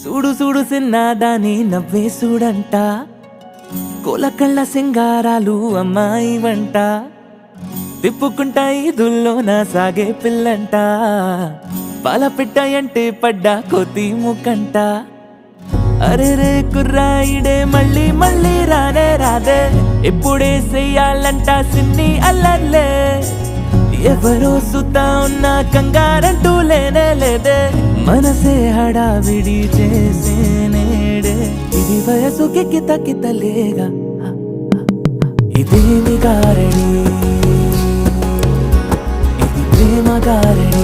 చూడు చూడు సిన్నదాని నవ్వే చూడంట కోలకళ్ళ సింగారాలు అమ్మాయి వంట తిప్పుకుంటా ఈదుల్లోన సాగే పిల్లంట పాల పిట్టాయంటే పడ్డా కోతి ముక్కంట అరే రే కుర్రాయిడే మళ్ళీ మళ్ళీ రానే రాదే ఇప్పుడే చెయ్యాలంట సిన్ని అల్లర్లే ఎవరో సుతా ఉన్నా కంగారంటూ లేనే లేదే మనసే హడావిడి చేసే నేడే ఇది వయసుకి కిత కితలేగా ఇదేమి గారడి ఇది ప్రేమ గారడి